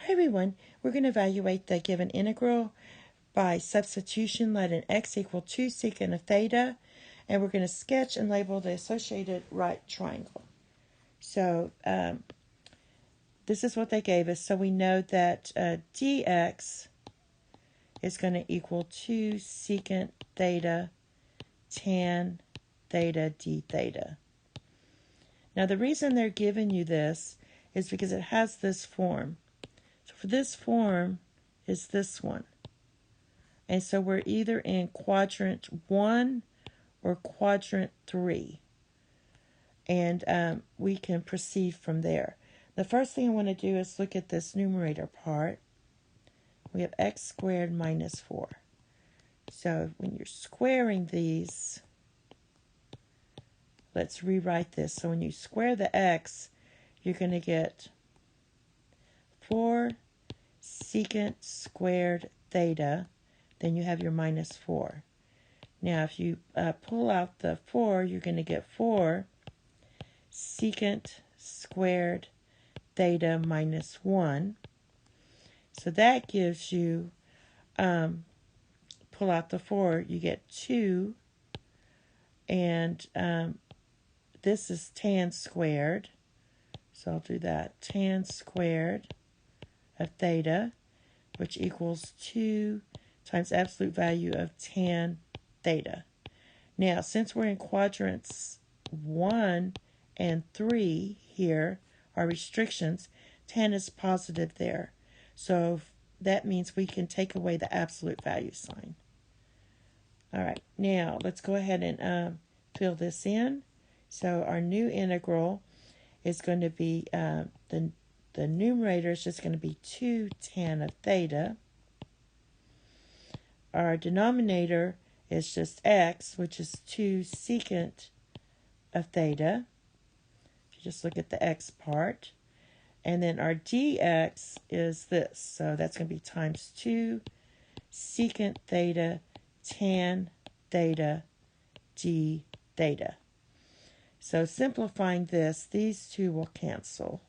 Hi everyone, we're going to evaluate the given integral by substitution. Let an x equal 2 secant of theta, and we're going to sketch and label the associated right triangle. So this is what they gave us. So we know that dx is going to equal 2 secant theta tan theta d theta. Now the reason they're giving you this is because it has this form. So for this form is this one. And so we're either in quadrant 1 or quadrant 3. And we can proceed from there. The first thing I want to do is look at this numerator part. We have x squared minus 4. So when you're squaring these, let's rewrite this. So when you square the x, you're going to get 4 secant squared theta. Then you have your minus 4. Now if you pull out the 4, you're going to get 4 secant squared theta minus 1. So that gives you, pull out the 4, you get 2. And this is tan squared. So I'll do that. Tan squared of theta, which equals 2 times absolute value of tan theta. Now, since we're in quadrants 1 and 3 here, our restrictions, tan is positive there. So that means we can take away the absolute value sign. All right, now let's go ahead and fill this in. So our new integral is going to be, the numerator is just going to be 2 tan of theta. Our denominator is just x, which is 2 secant of theta. If you just look at the x part. And then our dx is this. So that's going to be times 2 secant theta tan theta d theta. So simplifying this, these two will cancel.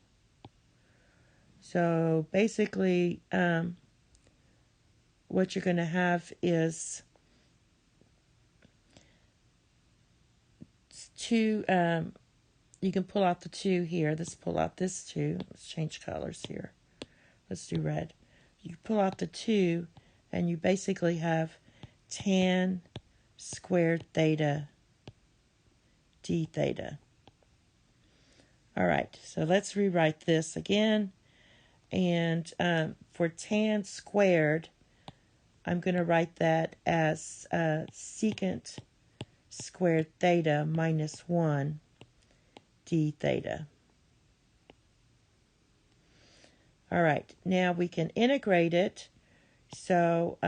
So basically, what you're going to have is 2, you can pull out the 2 here. Let's pull out this 2. Let's change colors here. Let's do red. You pull out the 2, and you basically have tan squared theta d theta. All right, so let's rewrite this again. And for tan squared, I'm going to write that as secant squared theta minus 1 d theta. All right, now we can integrate it. So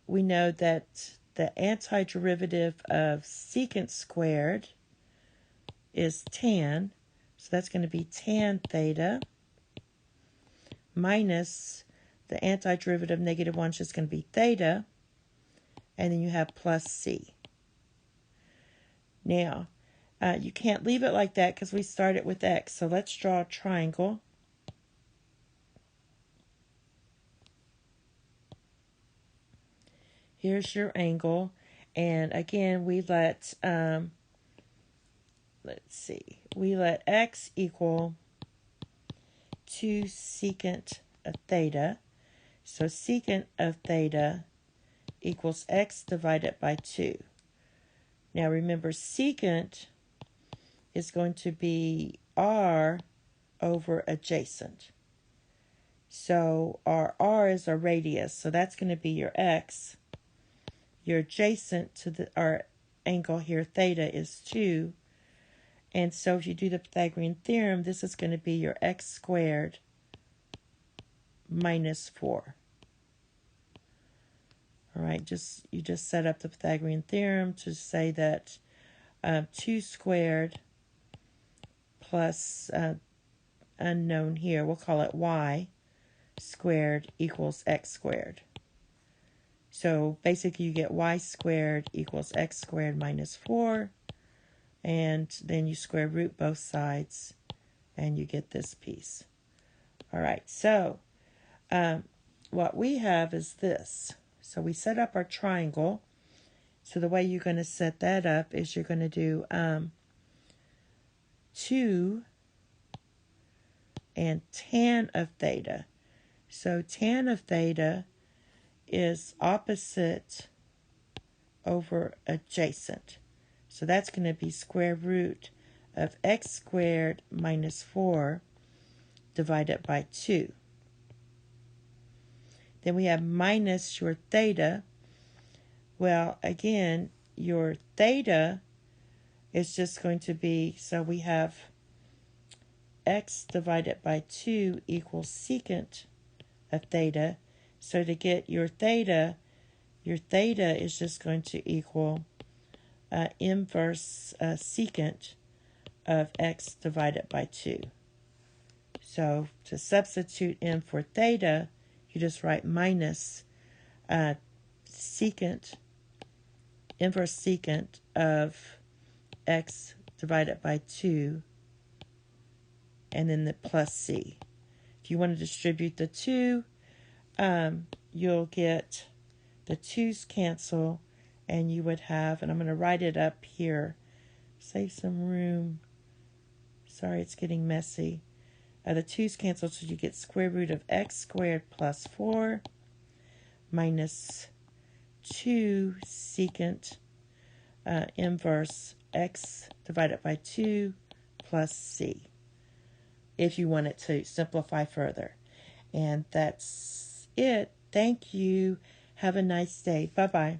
we know that the antiderivative of secant squared is tan. So that's going to be tan theta minus the antiderivative negative 1 is just going to be theta. And then you have plus c. Now, you can't leave it like that because we started with x. So let's draw a triangle. Here's your angle. And again, we let, we let x equal 2 secant of theta. So secant of theta equals x divided by 2. Now remember, secant is going to be r over adjacent. So our r is our radius, so that's going to be your x. Your adjacent to our angle here, theta, is 2. And so if you do the Pythagorean theorem, this is going to be your x squared minus 4. All right, you just set up the Pythagorean theorem to say that 2 squared plus unknown here, we'll call it y squared equals x squared. So basically you get y squared equals x squared minus 4, and then you square root both sides, and you get this piece. All right, so what we have is this. So we set up our triangle. So the way you're going to set that up is you're going to do 2 and tan of theta. So tan of theta is opposite over adjacent. So that's going to be square root of x squared minus 4 divided by 2. Then we have minus your theta. Well, again, your theta is just going to be, so we have x divided by 2 equals secant of theta. So to get your theta is just going to equal inverse secant of x divided by 2. So to substitute in for theta, you just write minus secant, inverse secant of x divided by 2, and then the plus c. If you want to distribute the 2, you'll get the 2's cancel, and you would have, and I'm going to write it up here, save some room. Sorry, it's getting messy. The 2's cancel, so you get square root of x squared plus 4 minus 2 secant inverse x divided by 2 plus c, if you want it to simplify further. And that's it. Thank you. Have a nice day. Bye-bye.